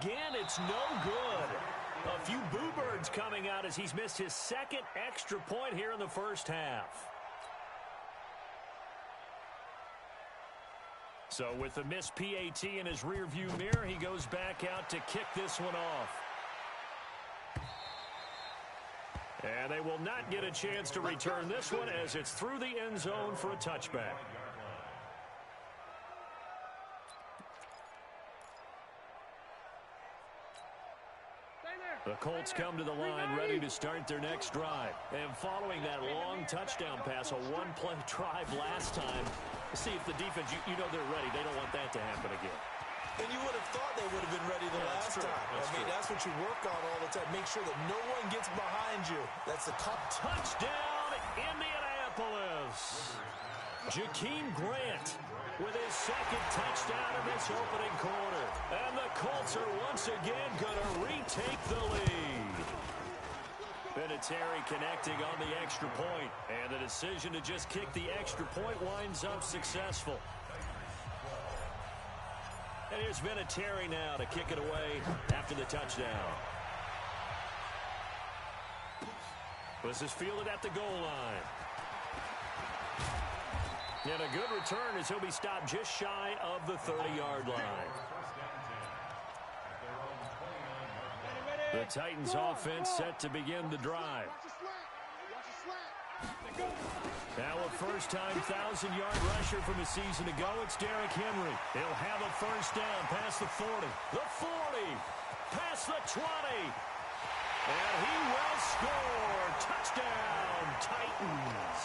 again. It's no good. A few boo birds coming out as he's missed his second extra point here in the first half. So with the missed PAT in his rearview mirror, he goes back out to kick this one off. And they will not get a chance to return this one as it's through the end zone for a touchback. The Colts come to the line ready to start their next drive. And following that long touchdown pass, a one-play drive last time, see if the defense, you know they're ready. They don't want that to happen again. And you would have thought they would have been ready the last time. That's what you work on all the time. Make sure that no one gets behind you. That's the touchdown, Indianapolis. Jakeem Grant with his second touchdown in this opening quarter. And the Colts are once again going to retake the lead. Vinatieri connecting on the extra point. And the decision to just kick the extra point winds up successful. And here's Vinatieri now to kick it away after the touchdown. This is fielded at the goal line. And a good return as he'll be stopped just shy of the 30-yard line. The Titans offense set to begin the drive. Now a first-time 1,000-yard rusher from a season ago, it's Derrick Henry. He'll have a first down past the 40. The 40, past the 20. And he will score. Touchdown, Titans.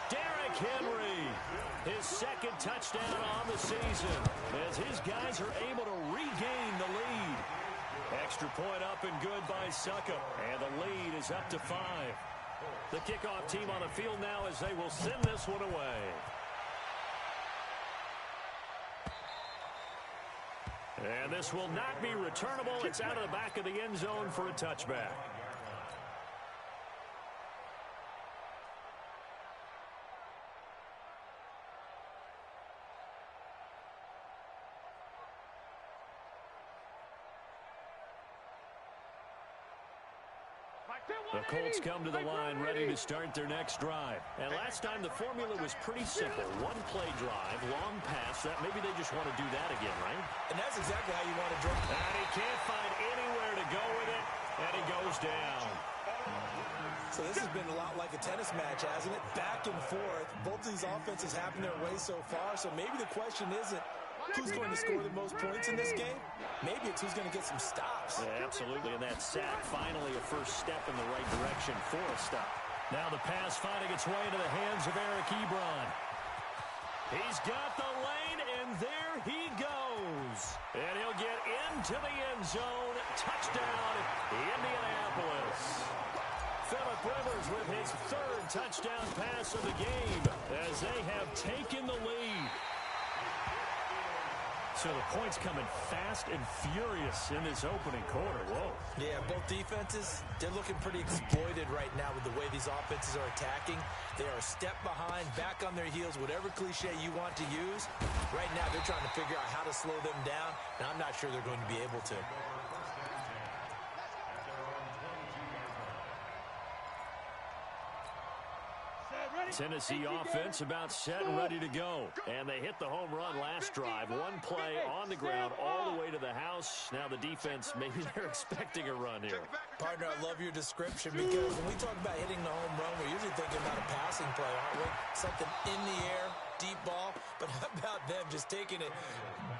Derrick Henry, his second touchdown on the season as his guys are able to regain the lead. Extra point up and good by Suckup. And the lead is up to 5. The kickoff team on the field now as they will send this one away. And this will not be returnable. It's out of the back of the end zone for a touchback. The Colts come to the line ready to start their next drive. And last time the formula was pretty simple. One-play drive, long pass. That maybe they just want to do that again, right? And that's exactly how you want to drive. And he can't find anywhere to go with it. And he goes down. So this has been a lot like a tennis match, hasn't it? Back and forth. Both of these offenses happen their way so far. So maybe the question isn't who's going to score the most points in this game. Maybe it's who's going to get some stops. Yeah, absolutely. And that sack, finally a first step in the right direction for a stop. Now the pass finding its way into the hands of Eric Ebron. He's got the lane, and there he goes. And he'll get into the end zone. Touchdown, Indianapolis. Phillip Rivers with his third touchdown pass of the game as they have taken the lead. So the points coming fast and furious in this opening quarter. Whoa. Yeah, both defenses, they're looking pretty exploited right now with the way these offenses are attacking. They are a step behind, back on their heels, whatever cliche you want to use. Right now, they're trying to figure out how to slow them down, and I'm not sure they're going to be able to. Tennessee offense about set and ready to go. And they hit the home run last drive. One play on the ground all the way to the house. Now the defense, maybe they're expecting a run here. Partner, I love your description because when we talk about hitting the home run, we're usually thinking about a passing play, aren't we? Something in the air, deep ball. But how about them just taking it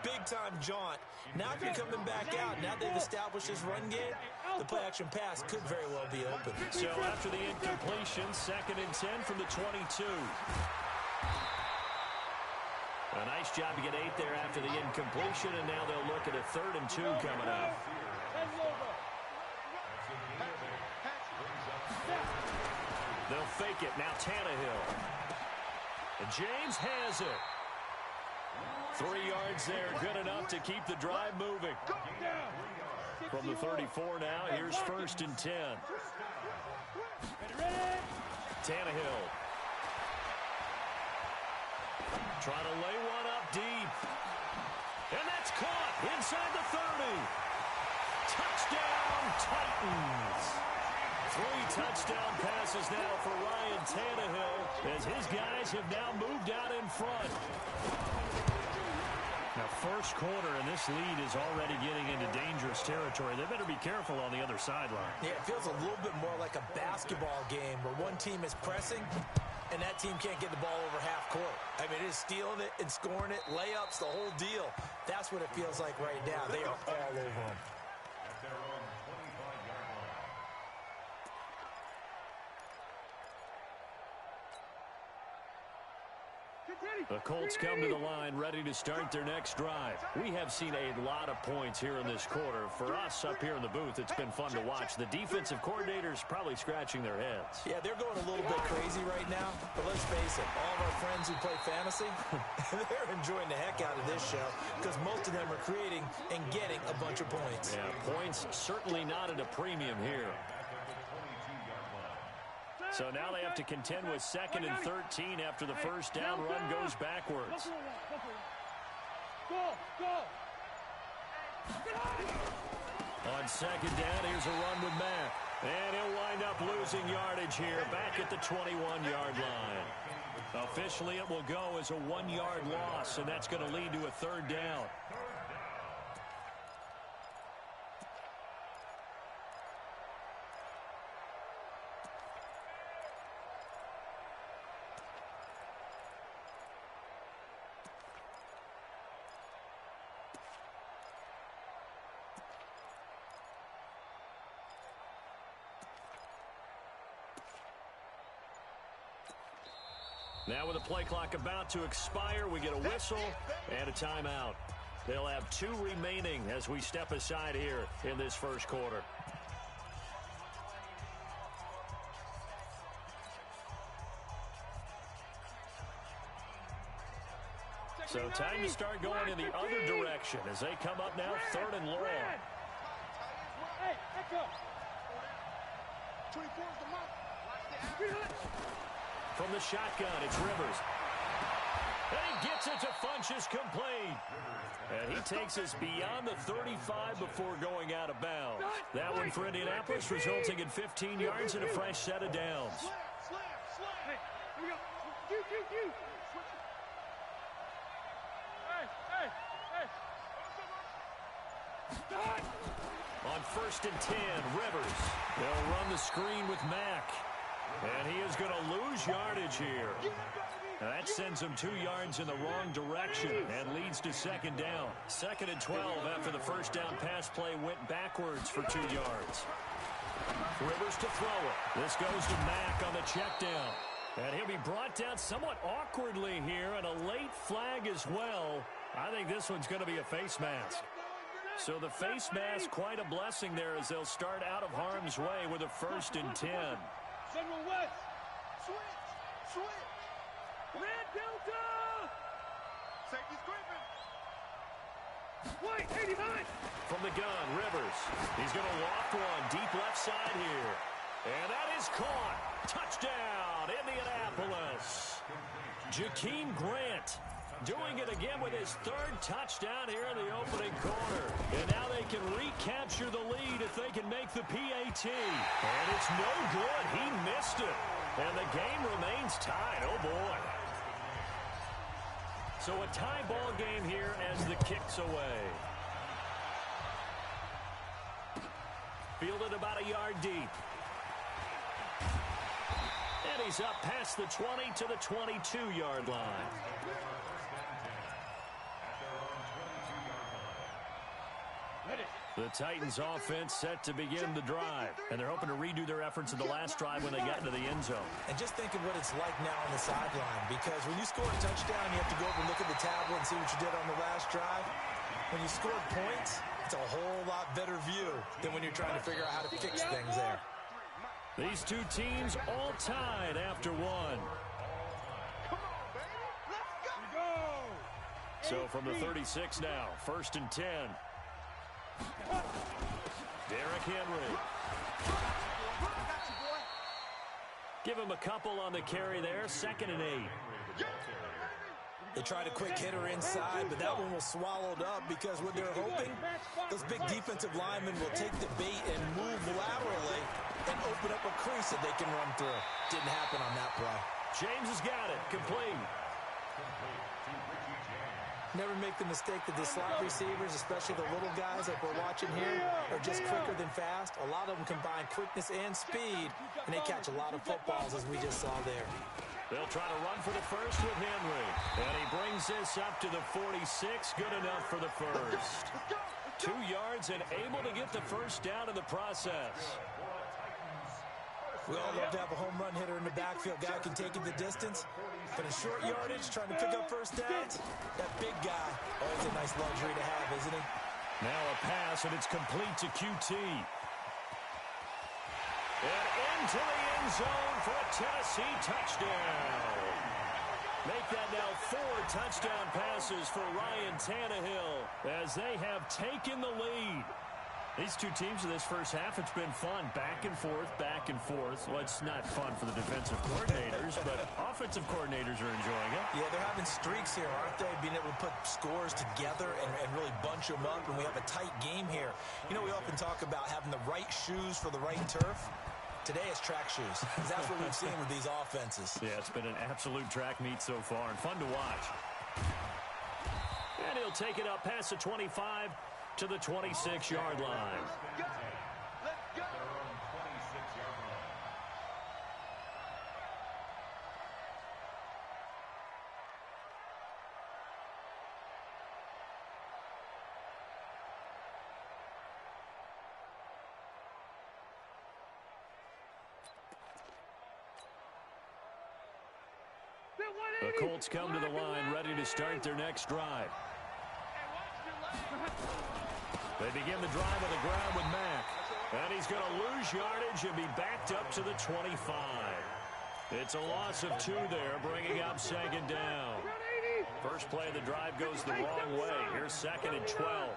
big-time jaunt? Now if you're coming back out, now they've established this run game, the play-action pass could very well be open. So after the incompletion, 2nd and 10 from the 22. A nice job to get 8 there after the incompletion, and now they'll look at a 3rd and 2 coming up. They'll fake it. Now Tannehill. And James has it. 3 yards there, good enough to keep the drive moving. From the 34 now, here's 1st and 10. Tannehill. Trying to lay one up deep. And that's caught inside the 30. Touchdown, Titans. 3 touchdown passes now for Ryan Tannehill as his guys have now moved out in front. Now, first quarter, and this lead is already getting into dangerous territory. They better be careful on the other sideline. Yeah, it feels a little bit more like a basketball game where one team is pressing and that team can't get the ball over half court. I mean, it is stealing it and scoring it, layups, the whole deal. That's what it feels like right now. They are all over them. The Colts come to the line ready to start their next drive. We have seen a lot of points here in this quarter. For us up here in the booth, it's been fun to watch. The defensive coordinators probably scratching their heads. Yeah, they're going a little bit crazy right now, but let's face it, all of our friends who play fantasy, they're enjoying the heck out of this show because most of them are creating and getting a bunch of points. Yeah, points certainly not at a premium here. So now they have to contend with 2nd and 13 after the first down run goes backwards. On 2nd down, here's a run with Mack. And he'll wind up losing yardage here back at the 21-yard line. Officially, it will go as a 1-yard loss, and that's going to lead to a 3rd down. Now with the play clock about to expire, we get a whistle and a timeout. They'll have 2 remaining as we step aside here in this first quarter. So time to start going in the other direction as they come up now 3rd and long. Hey, echo. 24 is the mark. From the shotgun, it's Rivers. And he gets it to Funchess complete. And he takes us beyond the 35 before going out of bounds. That one for Indianapolis, resulting in 15 yards and a fresh set of downs. Hey, here we go. You. Hey. On 1st and 10, Rivers. They'll run the screen with Mack. And he is going to lose yardage here. And that sends him 2 yards in the wrong direction and leads to 2nd down. 2nd and 12 after the first down pass play went backwards for 2 yards. Rivers to throw it. This goes to Mack on the check down. And he'll be brought down somewhat awkwardly here, and a late flag as well. I think this one's going to be a face mask. So the face mask, quite a blessing there as they'll start out of harm's way with a 1st and 10. Central West. Switch. Red Delta. Safety's creeping. White, 89. From the gun, Rivers. He's going to loft one deep left side here. And that is caught. Touchdown, Indianapolis. Jakeem Grant doing it again with his 3rd touchdown here in the opening quarter. And now they can recapture the lead if they can make the PAT. And it's no good. He missed it. And the game remains tied. Oh, boy. So a tie ball game here as the kick's away. Fielded about a yard deep. And he's up past the 20 to the 22-yard line. The Titans offense set to begin the drive, and they're hoping to redo their efforts in the last drive when they got into the end zone. And just think of what it's like now on the sideline, because when you score a touchdown, you have to go over and look at the tablet and see what you did on the last drive. When you scored points, it's a whole lot better view than when you're trying to figure out how to fix things there. These 2 teams all tied after 1. So from the 36 now, 1st and 10. Derrick Henry. Give him a couple on the carry there. 2nd and 8. They tried a quick hitter inside, but that one was swallowed up because what they're hoping, those big defensive linemen will take the bait and move laterally and open up a crease that they can run through. Didn't happen on that play. James has got it. Complete. Never make the mistake that the slot receivers, especially the little guys like we're watching here, are just quicker than fast. A lot of them combine quickness and speed, and they catch a lot of footballs, as we just saw there. They'll try to run for the first with Henry. And he brings this up to the 46. Good enough for the first. 2 yards and able to get the first down in the process. We all love to have a home run hitter in the backfield. Guy can take it the distance. But in short yardage, trying to pick up first downs, that big guy, always a nice luxury to have, isn't he? Now a pass, and it's complete to QT. And into the end zone for a Tennessee touchdown. Make that now 4 touchdown passes for Ryan Tannehill as they have taken the lead. These two teams in this first half, it's been fun. Back and forth, back and forth. Well, it's not fun for the defensive coordinators, but offensive coordinators are enjoying it. Yeah, they're having streaks here, aren't they? Being able to put scores together and really bunch them up, and we have a tight game here. You know, we often talk about having the right shoes for the right turf. Today it's track shoes, because that's what we've seen with these offenses. Yeah, it's been an absolute track meet so far, and fun to watch. And he'll take it up past the 25 to the 26-yard line. Let's go. The Colts come to the line, ready to start their next drive. They begin the drive on the ground with Mack. And he's going to lose yardage and be backed up to the 25. It's a loss of 2 there, bringing up second down. First play of the drive goes the wrong way. Here's second and 12.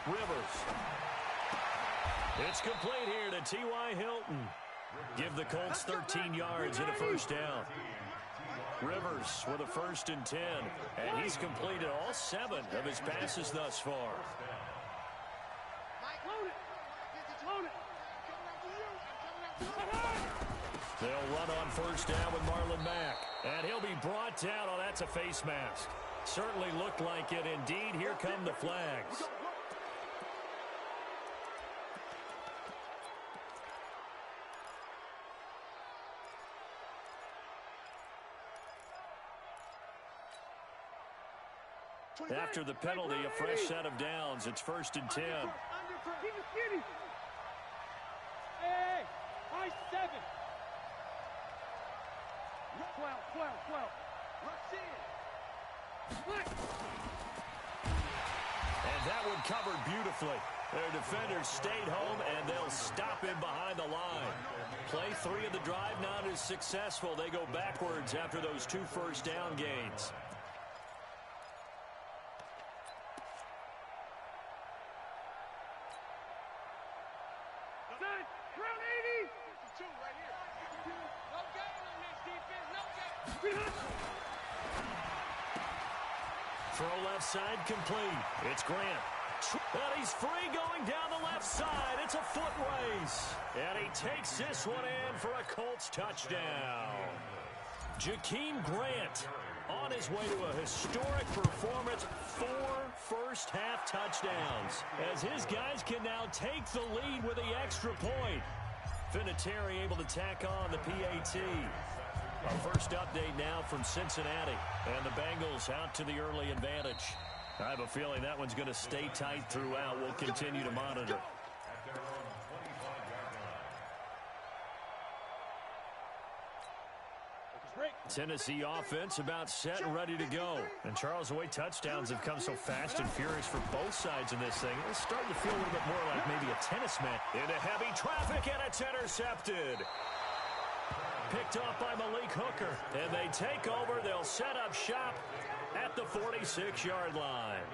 Rivers. It's complete here to T.Y. Hilton. Give the Colts 13 yards and a first down. Rivers with a 1st and 10, and he's completed all 7 of his passes thus far. They'll run on first down with Marlon Mack, and he'll be brought down. Oh, that's a face mask. Certainly looked like it. Indeed, here come the flags. After the penalty, a fresh set of downs. It's 1st and 10. Hey, high 7. 12. Rush in. And that one covered beautifully. Their defenders stayed home, and they'll stop him behind the line. Play 3 of the drive not as successful. They go backwards after those 2 first down gains. Throw left side complete. It's Grant. And he's free going down the left side. It's a foot race. And he takes this one in for a Colts touchdown. Jakeem Grant on his way to a historic performance. 4 first-half touchdowns. As his guys can now take the lead with the extra point. Vinatieri able to tack on the PAT. Our first update now from Cincinnati. And the Bengals out to the early advantage. I have a feeling that one's going to stay tight throughout. We'll continue to monitor. Tennessee offense about set and ready to go. And Charles, the way touchdowns have come so fast and furious for both sides in this thing, it's starting to feel a little bit more like maybe a tennis match. Into heavy traffic, and it's intercepted. Picked off by Malik Hooker. And they take over. They'll set up shop at the 46-yard line.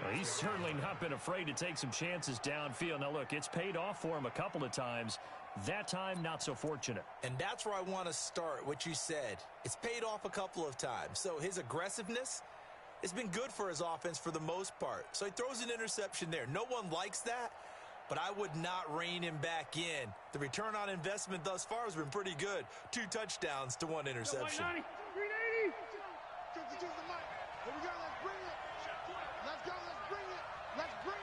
Well, he's certainly not been afraid to take some chances downfield. Now, look, it's paid off for him a couple of times, That time, not so fortunate. And that's where I want to start, what you said. It's paid off a couple of times. So his aggressiveness has been good for his offense for the most part. So he throws an interception there. No one likes that, but I would not rein him back in. The return on investment thus far has been pretty good. 2 touchdowns to 1 interception. 380. Here we go. Let's bring it. Let's go. Let's bring it. Let's bring it.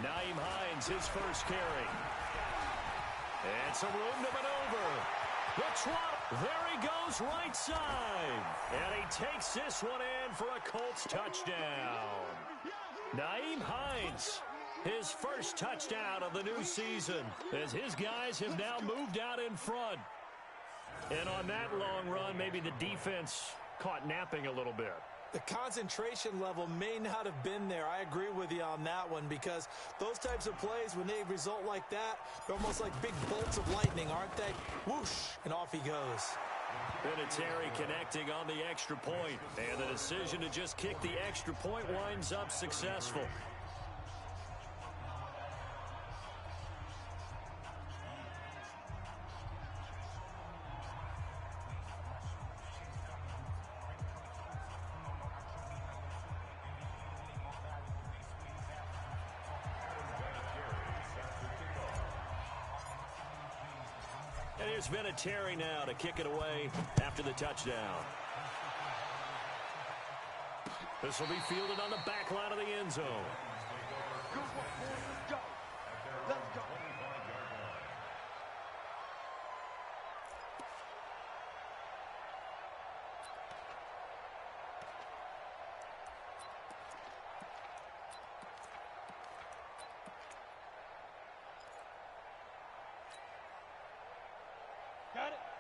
Nyheim Hines, his first carry. And some room to maneuver. The trot. There he goes right side. And he takes this one in for a Colts touchdown. Nyheim Hines, his first touchdown of the new season, as his guys have now moved out in front. And on that long run, maybe the defense caught napping a little bit. The concentration level may not have been there. I agree with you on that one, because those types of plays, when they result like that, they're almost like big bolts of lightning, aren't they? Whoosh, and off he goes. Vinatieri connecting on the extra point, and the decision to just kick the extra point winds up successful. And here's Vinatieri now to kick it away after the touchdown. This will be fielded on the back line of the end zone. Let's go. Let's go.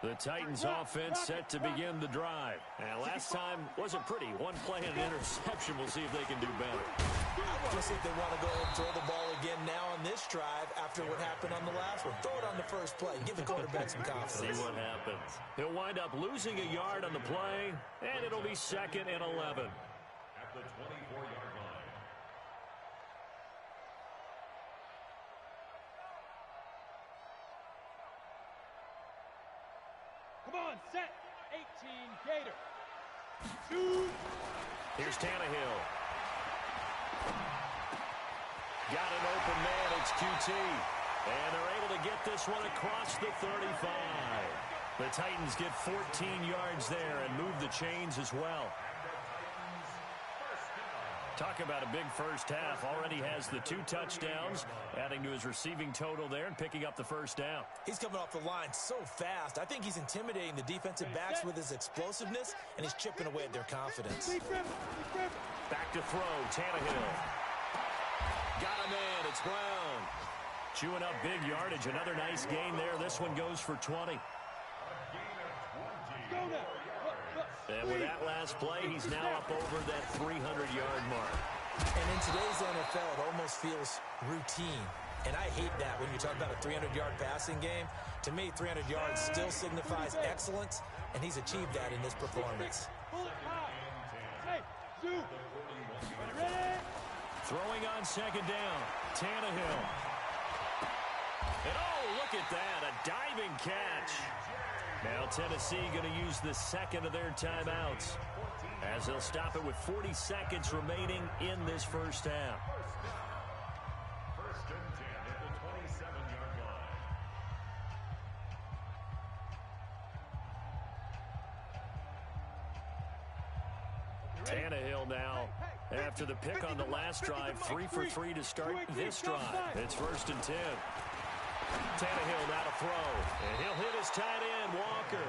The Titans offense set to begin the drive. And last time wasn't pretty. One play and an interception. We'll see if they can do better. I just think they want to go ahead and throw the ball again now on this drive after what happened on the last one. Throw it on the first play. Give the quarterback some confidence. See what happens. He'll wind up losing a yard on the play, and it'll be 2nd and 11. At the 24-yard line. Come on, set. 18 Gator. 2. Here's Tannehill. Got an open man. It's QT. And they're able to get this one across the 35. The Titans get 14 yards there and move the chains as well. Talk about a big first half. Already has the 2 touchdowns, adding to his receiving total there and picking up the first down. He's coming off the line so fast. I think he's intimidating the defensive backs with his explosiveness, and he's chipping away at their confidence. Back to throw, Tannehill. Got a man, it's Brown. Chewing up big yardage, another nice gain there. This one goes for 20. And with that last play, he's now up over that 300-yard mark. And in today's NFL, it almost feels routine. And I hate that when you talk about a 300-yard passing game. To me, 300 yards still signifies excellence, and he's achieved that in this performance. Throwing on 2nd down, Tannehill. And oh, look at that, a diving catch. Now Tennessee going to use the 2nd of their timeouts, as they'll stop it with 40 seconds remaining in this first half. 1st and 10 at the 27-yard line. Tannehill now, after the pick on the last drive, 3 for 3 to start this drive. It's 1st and 10. Tannehill now to throw, and he'll hit his tight end, Walker.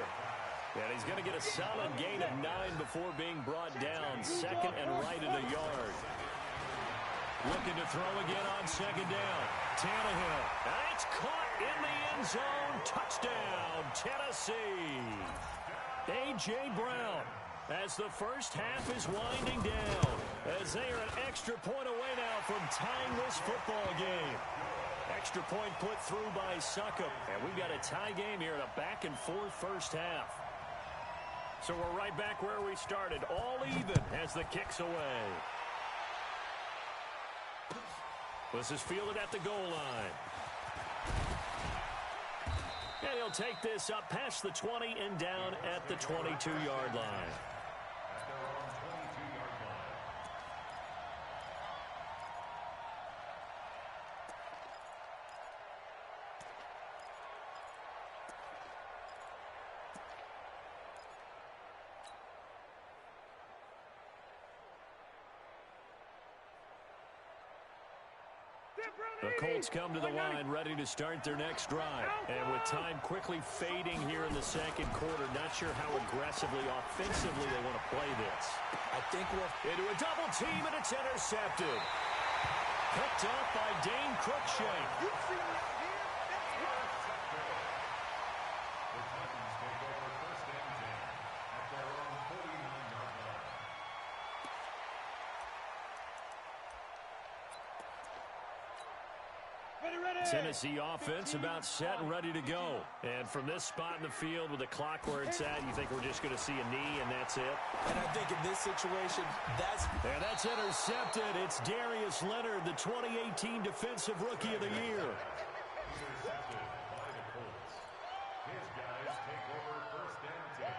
And he's going to get a solid gain of 9 before being brought down. 2nd and right at a yard. Looking to throw again on 2nd down. Tannehill, and it's caught in the end zone. Touchdown, Tennessee. A.J. Brown, as the first half is winding down, as they are an extra point away now from tying this football game. extra point put through by Succop. And we've got a tie game here in a back-and-forth first half. So we're right back where we started. All even as the kick's away. This is fielded at the goal line. And he'll take this up past the 20 and down at the 22-yard line. The Colts come to the line ready to start their next drive. And with time quickly fading here in the second quarter, not sure how aggressively, offensively they want to play this. I think we'll into a double team, and it's intercepted. Picked up by Dane Cruikshank. You see me out here? That's what. The Titans take over first and 10 at their own 49-yard line. Tennessee offense about set and ready to go. And from this spot in the field with the clock where it's at, you think we're just going to see a knee and that's it? And I think in this situation, that's intercepted. It's Darius Leonard, the 2018 Defensive Rookie of the Year. Intercepted by the Colts. His guys take over first and 10.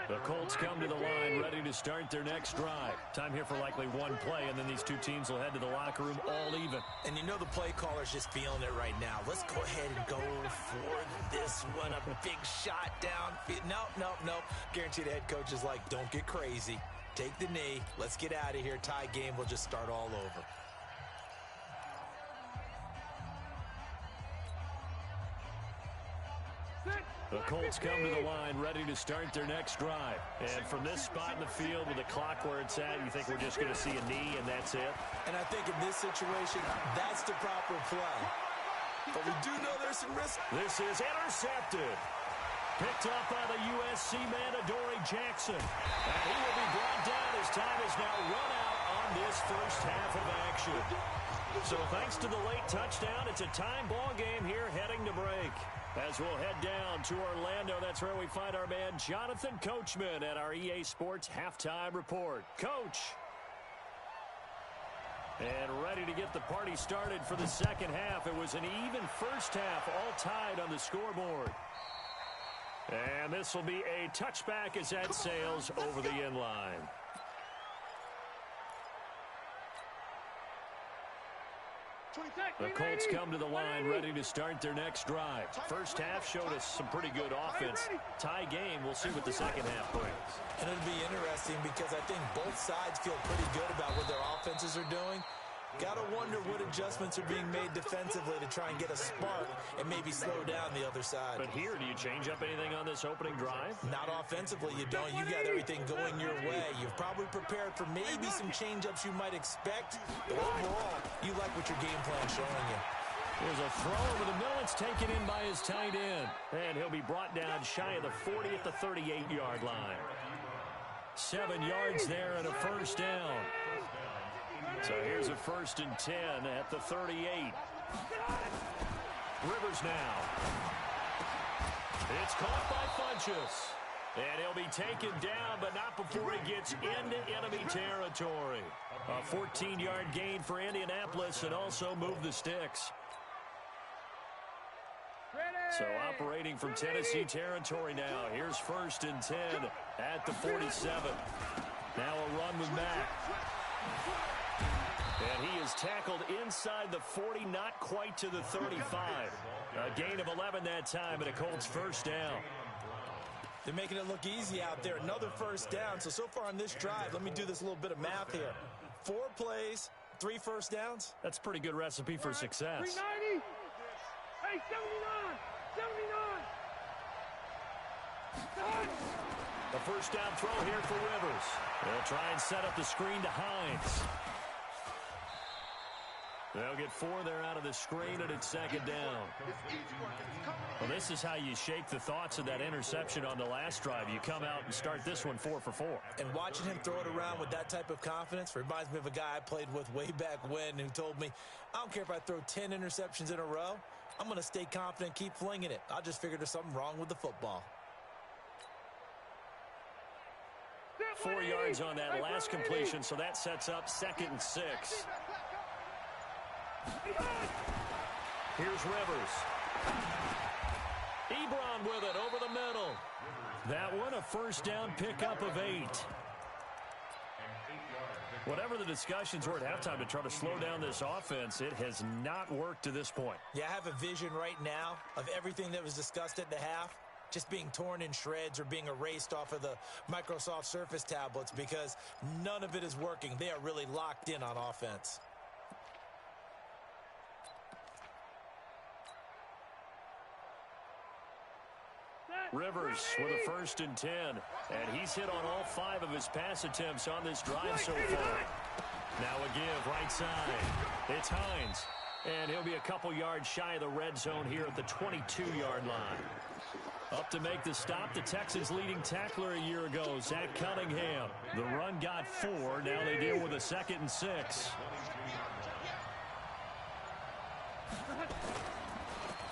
The Colts come to the line ready to start their next drive. Time here for likely one play, and then these two teams will head to the locker room all even. And you know the play caller's just feeling it right now. Let's go ahead and go for this one. A big shot down. Nope. Guaranteed the head coach is like, don't get crazy. Take the knee. Let's get out of here. Tie game will just start all over. The Colts come to the line ready to start their next drive. And from this spot in the field with the clock where it's at, you think we're just going to see a knee and that's it? And I think in this situation, that's the proper play. But we do know there's some risk. This is intercepted. Picked up by the USC man, Adoree Jackson. And he will be brought down as time has now run out on this first half of action. So thanks to the late touchdown, it's a time ball game here heading to break. As we'll head down to Orlando, that's where we find our man Jonathan Coachman at our EA Sports Halftime Report. Coach. And ready to get the party started for the second half. It was an even first half, all tied on the scoreboard. And this will be a touchback as that sails over the end line. The Colts come to the line ready to start their next drive. First half showed us some pretty good offense. Tie game, we'll see what the second half brings. And it'll be interesting because I think both sides feel pretty good about what their offenses are doing. Got to wonder what adjustments are being made defensively to try and get a spark and maybe slow down the other side. But here, do you change up anything on this opening drive? Not offensively, you don't. You got everything going your way. You've probably prepared for maybe some change-ups you might expect. But overall, you like what your game plan's showing you. There's a throw over the middle. It's taken in by his tight end. And he'll be brought down shy of the 40 at the 38-yard line. 7 yards there and a first down. So here's a 1st and 10 at the 38. Rivers now. It's caught by Funchess. And he'll be taken down, but not before he gets into enemy territory. A 14-yard gain for Indianapolis and also move the sticks. So operating from Tennessee territory now. Here's 1st and 10 at the 47. Now a run with Mack. And he is tackled inside the 40, not quite to the 35. A gain of 11 that time, and a Colts first down. They're making it look easy out there. Another first down. So far on this drive, let me do this little bit of math here. 4 plays, 3 first downs. That's a pretty good recipe for success. 390. Hey, 79. The first down throw here for Rivers. They'll try and set up the screen to Hines. They'll get 4 there out of the screen, and it's second down. Well, this is how you shake the thoughts of that interception on the last drive. You come out and start this one 4 for 4. And watching him throw it around with that type of confidence reminds me of a guy I played with way back when who told me, I don't care if I throw 10 interceptions in a row. I'm going to stay confident, keep flinging it. I just figured there's something wrong with the football. 4 yards on that last completion, so that sets up 2nd and 6. Here's Rivers. Ebron with it over the middle. That one, a first down pickup of 8. Whatever the discussions were at halftime to try to slow down this offense, it has not worked to this point. Yeah, I have a vision right now of everything that was discussed at the half just being torn in shreds or being erased off of the Microsoft Surface tablets because none of it is working. They are really locked in on offense. Rivers with a 1st and 10, and he's hit on all 5 of his pass attempts on this drive so far. Now a give right side. It's Hines, and he'll be a couple yards shy of the red zone here at the 22-yard line. Up to make the stop, the Texans' leading tackler a year ago, Zach Cunningham. The run got 4. Now they deal with a 2nd and 6.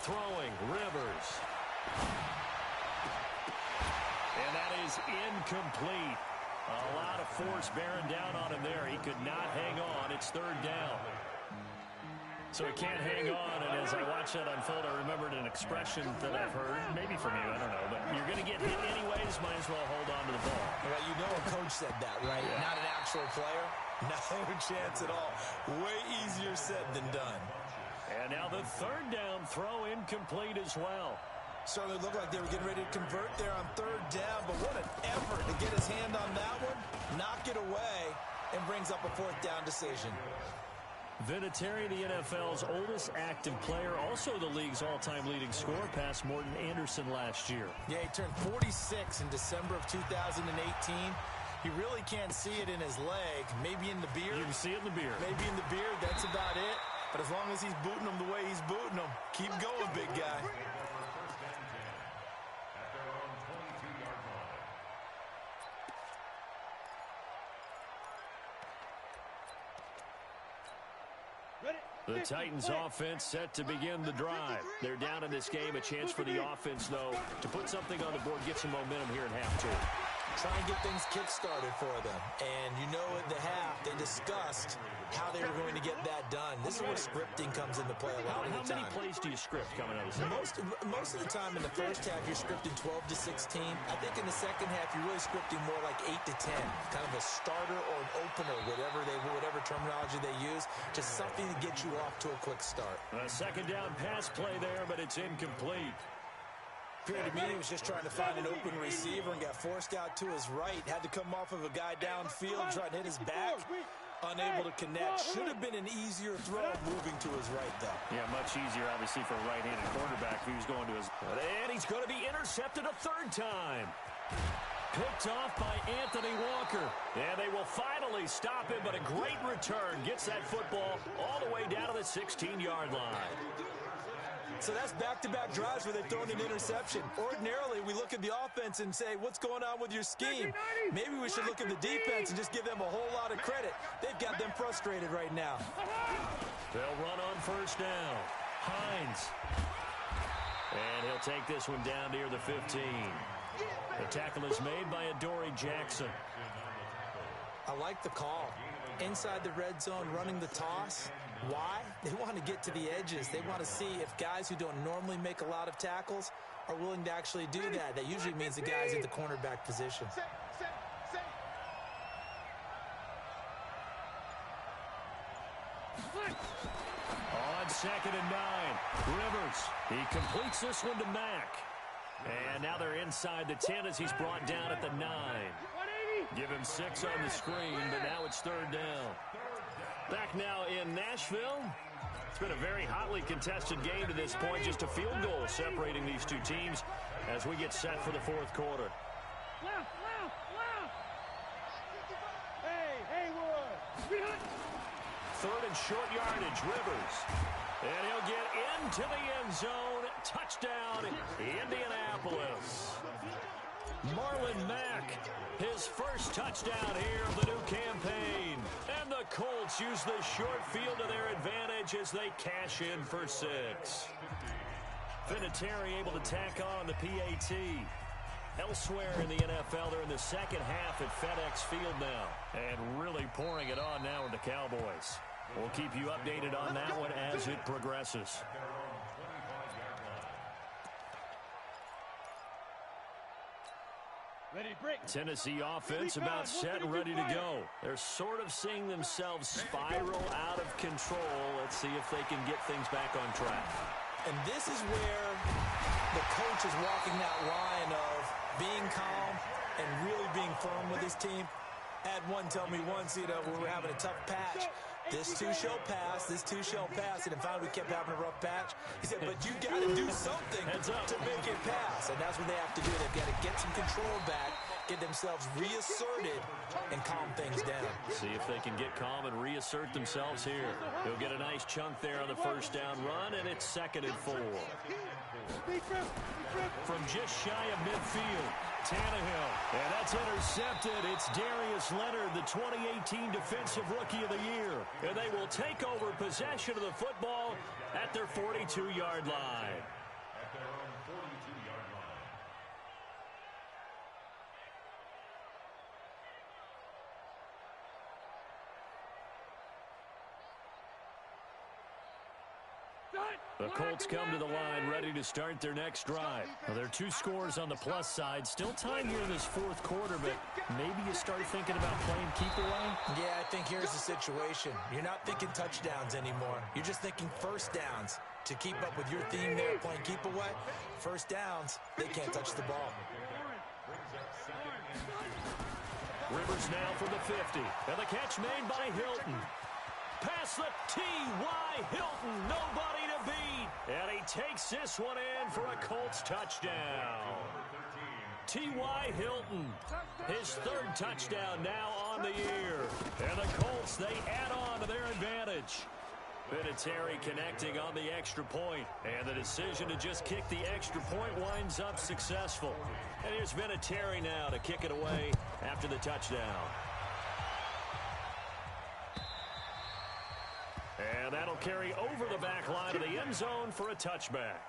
Throwing, Rivers. And that is incomplete. A lot of force bearing down on him there. He could not hang on. It's 3rd down. So he can't hang on, and as I watched that unfold, I remembered an expression that I've heard, maybe from you, I don't know, but you're going to get hit anyways, might as well hold on to the ball. Well, you know a coach said that, right? Yeah. Not an actual player. No chance at all. Way easier said than done. And now the 3rd down throw incomplete as well. Certainly looked like they were getting ready to convert there on 3rd down, but what an effort to get his hand on that one, knock it away, and brings up a 4th down decision. Vinatieri, the NFL's oldest active player, also the league's all-time leading scorer, passed Morton Anderson last year. Yeah, he turned 46 in December of 2018. You really can't see it in his leg, maybe in the beard. You can see it in the beard. Maybe in the beard, that's about it. But as long as he's booting them the way he's booting them, keep going, big guy. The Titans offense set to begin the drive. They're down in this game. A chance for the offense, though, to put something on the board, get some momentum here in half 2. Try and get things kick-started for them. And you know at the half, they discussed how they were going to get that done. This is where scripting comes into play a lot of the time. How many plays do you script coming out of the second? Most of the time in the first half, you're scripting 12 to 16. I think in the second half, you're really scripting more like 8 to 10. Kind of a starter or an opener, whatever terminology they use. Just something to get you off to a quick start. A 2nd down pass play there, but it's incomplete. Appeared to me he was just trying to find an open receiver and got forced out to his right. Had to come off of a guy downfield, trying to hit his back. Unable to connect. Should have been an easier throw moving to his right, though. Yeah, much easier, obviously, for a right-handed quarterback who's going to his... And he's going to be intercepted a 3rd time. Picked off by Anthony Walker. And they will finally stop him, but a great return. Gets that football all the way down to the 16-yard line. So that's back-to-back drives where they've thrown an interception. Ordinarily, we look at the offense and say, what's going on with your scheme? Maybe we should look at the defense and just give them a whole lot of credit. They've got them frustrated right now. They'll run on 1st down. Hines. And he'll take this one down near the 15. The tackle is made by Adoree Jackson. I like the call. Inside the red zone, running the toss. Why? They want to get to the edges. They want to see if guys who don't normally make a lot of tackles are willing to actually do that. That usually means the guys at the cornerback position. On 2nd and 9, Rivers. He completes this one to Mack. And now they're inside the 10 as he's brought down at the 9. Give him 6 on the screen, but now it's 3rd down. Back now in Nashville. It's been a very hotly contested game to this point. Just a field goal separating these two teams as we get set for the 4th quarter. third and short yardage. Rivers. And he'll get into the end zone. Touchdown, Indianapolis. Marlon Mack, his first touchdown here of the new campaign. And the Colts use the short field to their advantage as they cash in for 6. Vinatieri able to tack on the PAT. Elsewhere in the NFL, they're in the second half at FedEx Field now. And really pouring it on now with the Cowboys. We'll keep you updated on that one as it progresses. Tennessee offense about set and ready to go. They're sort of seeing themselves spiral out of control. Let's see if they can get things back on track. And this is where the coach is walking that line of being calm and really being firm with his team. I had one tell me once, we were having a tough patch. This too shall pass, this too shall pass. And finally we kept having a rough patch. He said, but you got to do something to make it pass. And that's what they have to do. They've got to get some control back, get themselves reasserted, and calm things down. See if they can get calm and reassert themselves here. He'll get a nice chunk there on the first down run, and it's 2nd and 4. From just shy of midfield, Tannehill. And that's intercepted. It's Darius Leonard, the 2018 Defensive Rookie of the Year. And they will take over possession of the football at their 42-yard line. At their own 42-yard line. The Colts come to the line ready to start their next drive. Well, there are 2 scores on the plus side. Still time here in this 4th quarter, but maybe you start thinking about playing keep away? Yeah, I think here's the situation. You're not thinking touchdowns anymore. You're just thinking first downs. To keep up with your theme there, playing keep away, first downs, they can't touch the ball. Rivers now from the 50. And the catch made by Hilton. Past the T.Y. Hilton, nobody to beat. And he takes this one in for a Colts touchdown. T.Y. Hilton, his 3rd touchdown now on the year. And the Colts, they add on to their advantage. Vinatieri connecting on the extra point. And the decision to just kick the extra point winds up successful. And here's Vinatieri now to kick it away after the touchdown. And that'll carry over the back line of the end zone for a touchback.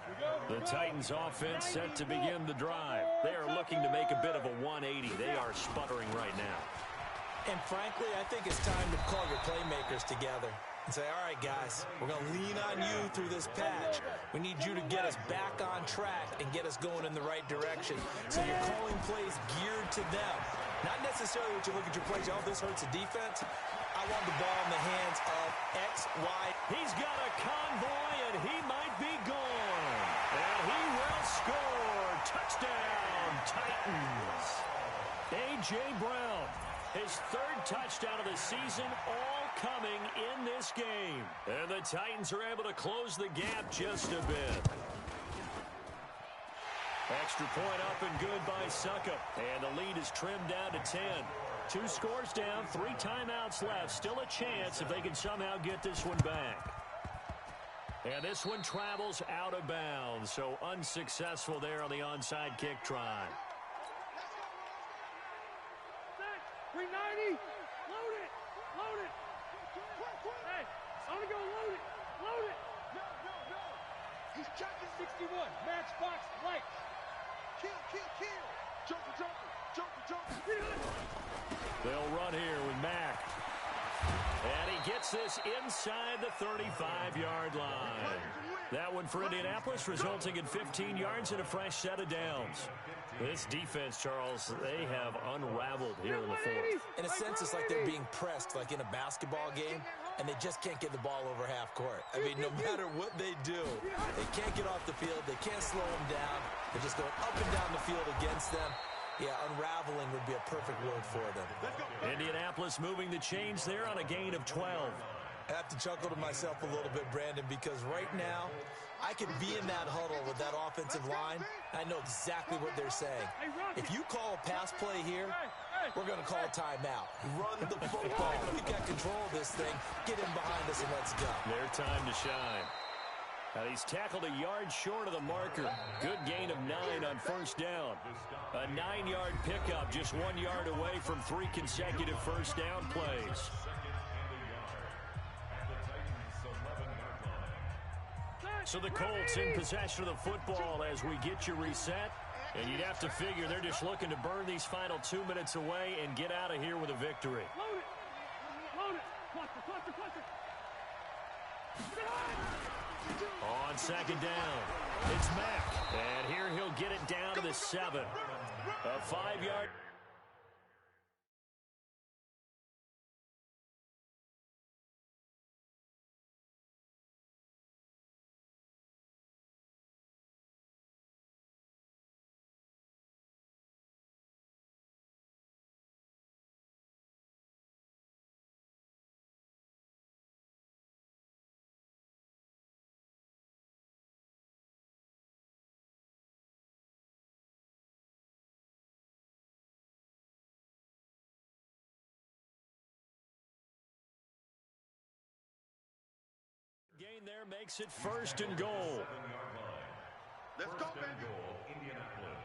The Titans offense set to begin the drive. They are looking to make a bit of a 180. They are sputtering right now. And frankly, I think it's time to call your playmakers together and say, all right, guys, we're going to lean on you through this patch. We need you to get us back on track and get us going in the right direction. So you're calling plays geared to them. Not necessarily what you look at your plays, oh, this hurts the defense. I want the ball in the hands of X, Y. He's got a convoy, and he might be gone. And he will score. Touchdown, Titans. A.J. Brown, his 3rd touchdown of the season, all coming in this game. And the Titans are able to close the gap just a bit. Extra point up and good by Suckup. And the lead is trimmed down to 10. 2 scores down, 3 timeouts left. Still a chance if they can somehow get this one back. And this one travels out of bounds, so unsuccessful there on the onside kick try. 390. Load it. Load it. Hey, I'm going to go load it. Load it. No. He's checking 61. Matchbox lights. Kill. Jumper. They'll run here with Mack. And he gets this inside the 35-yard line. That one for Indianapolis, resulting in 15 yards and a fresh set of downs. This defense, Charles, they have unraveled here in the 4th. In a sense, it's like they're being pressed, like in a basketball game, and they just can't get the ball over half court. I mean, no matter what they do, they can't get off the field. They can't slow them down. They're just going up and down the field against them. Yeah, unraveling would be a perfect word for them. Indianapolis moving the chains there on a gain of 12. I have to chuckle to myself a little bit, Brandon, because right now, I could be in that huddle with that offensive line. I know exactly what they're saying. If you call a pass play here, We're going to call timeout. Run the football. We got control of this thing. Get him behind us and let's go. Their time to shine. Now he's tackled a yard short of the marker. Good gain of 9 on first down. A 9-yard pickup, just 1 yard away from 3 consecutive first down plays. So the Colts in possession of the football as we get you reset. And you'd have to figure they're just looking to burn these final 2 minutes away and get out of here with a victory. Load it. Load it. Cluster. On second down, it's Mack. And here he'll get it down to the 7. A 5-yard. Gain there makes it 1st and goal. Let's go, baby. Indianapolis.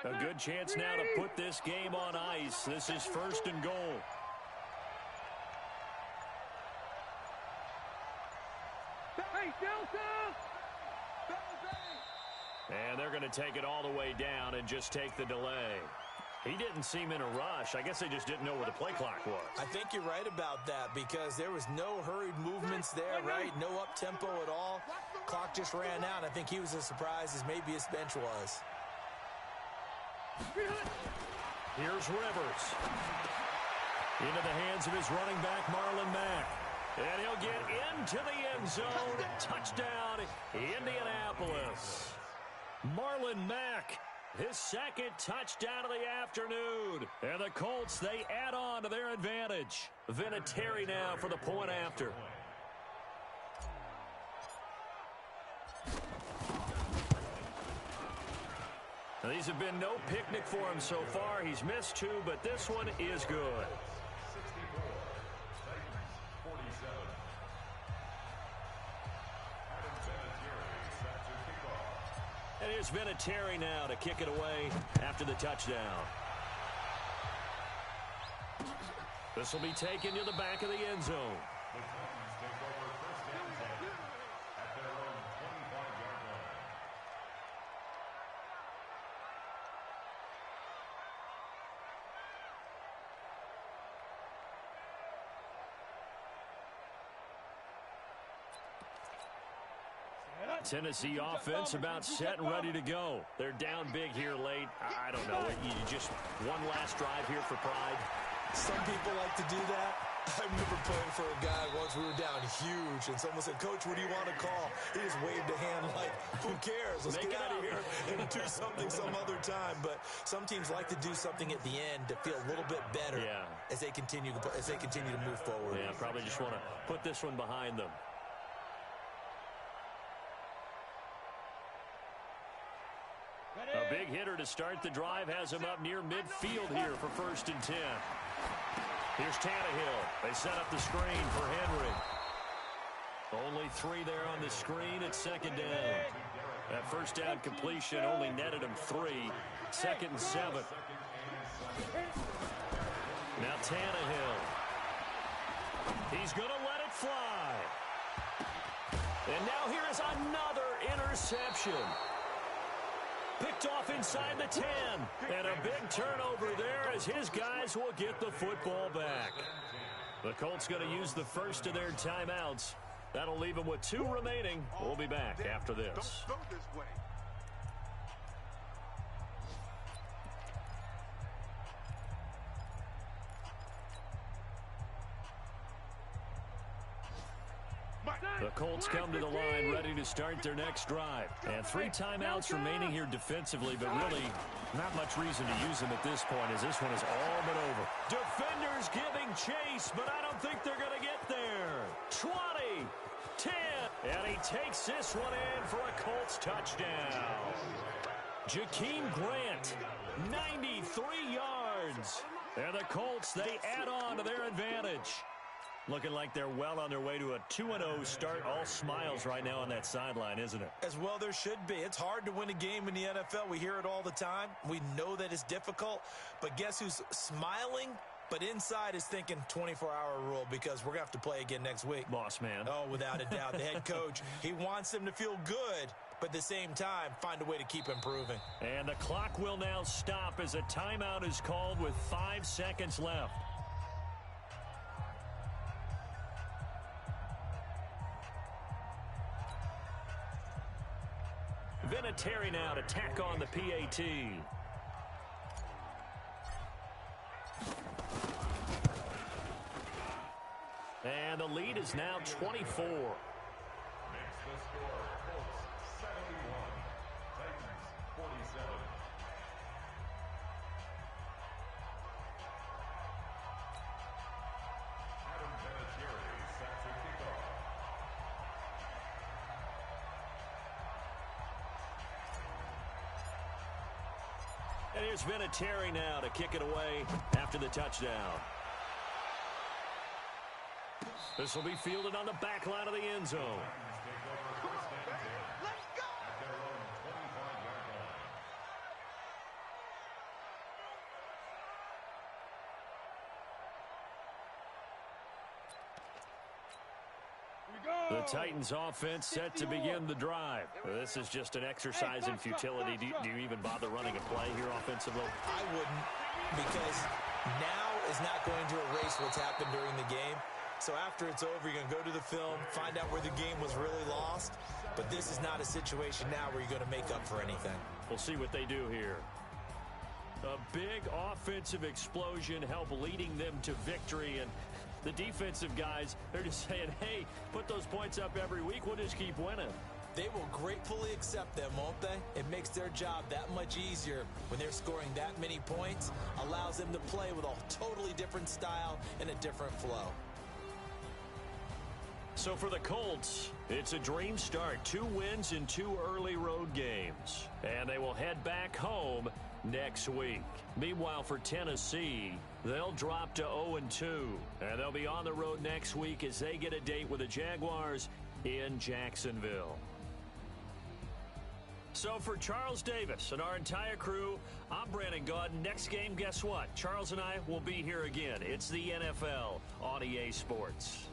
A good chance now to put this game on ice. This is 1st and goal. Hey, Delta! And they're going to take it all the way down and just take the delay. He didn't seem in a rush. I guess they just didn't know where the play clock was. I think you're right about that because there was no hurried movements there, right? No up-tempo at all. Clock just ran out. I think he was as surprised as maybe his bench was. Here's Rivers. Into the hands of his running back, Marlon Mack. And he'll get into the end zone. Touchdown, Indianapolis. Marlon Mack, his 2nd touchdown of the afternoon. And the Colts, they add on to their advantage. Vinatieri now for the point after. Now, these have been no picnic for him so far. He's missed 2, but this one is good. 64. Titans 47. And here's Vinatieri now to kick it away after the touchdown. This will be taken to the back of the end zone. The Titans take over 1st and 10 at their own 25-yard line. Tennessee offense about set and ready to go. They're down big here late. I don't know. You just one last drive here for pride. Some people like to do that. I remember playing for a guy once. We were down huge, and someone said, "Coach, what do you want to call?" He just waved a hand like, "Who cares? Let's get out of here and do something some other time." But some teams like to do something at the end to feel a little bit better as they continue to move forward. Yeah, probably just want to put this one behind them. A big hitter to start the drive has him up near midfield here for 1st and 10. Here's Tannehill. They set up the screen for Henry. Only 3 there on the screen at 2nd down. That first down completion only netted him 3. 2nd and 7. Now Tannehill. He's going to let it fly. And now here is another interception. Picked off inside the 10. And a big turnover there as his guys will get the football back. The Colts going to use the first of their timeouts. That'll leave them with 2 remaining. We'll be back after this. Don't go this way. The Colts come to the line ready to start their next drive. And 3 timeouts remaining here defensively, but really not much reason to use them at this point as this one is all but over. Defenders giving chase, but I don't think they're going to get there. 20, 10, and he takes this one in for a Colts touchdown. Jakeem Grant, 93 yards. And the Colts, they add on to their advantage. Looking like they're well on their way to a 2-0 start. All smiles right now on that sideline, isn't it? As well there should be. It's hard to win a game in the NFL. We hear it all the time. We know that it's difficult. But guess who's smiling? But inside is thinking 24-hour rule because we're going to have to play again next week. Boss man. Oh, without a doubt. The head coach, he wants them to feel good, but at the same time, find a way to keep improving. And the clock will now stop as a timeout is called with 5 seconds left. Vinatieri now to tack on the PAT. And the lead is now 24. Makes the score Colts 71, Titans 47. Adam Vinatieri set to kick off. And here's Vinatieri now to kick it away after the touchdown. This will be fielded on the back line of the end zone. Let's go! At their own 25-yard line. The Titans offense set to begin the drive. This is just an exercise in futility. Do you even bother running a play here offensively? I wouldn't, because now is not going to erase what's happened during the game. So after it's over, you're going to go to the film, find out where the game was really lost. But this is not a situation now where you're going to make up for anything. We'll see what they do here. A big offensive explosion helped leading them to victory. And the defensive guys, they're just saying, hey, put those points up every week. We'll just keep winning. They will gratefully accept them, won't they? It makes their job that much easier when they're scoring that many points. Allows them to play with a totally different style and a different flow. So for the Colts, it's a dream start. 2 wins in 2 early road games. And they will head back home next week. Meanwhile, for Tennessee, they'll drop to 0-2. And they'll be on the road next week as they get a date with the Jaguars in Jacksonville. So for Charles Davis and our entire crew, I'm Brandon Gaudin. Next game, guess what? Charles and I will be here again. It's the NFL on EA Sports.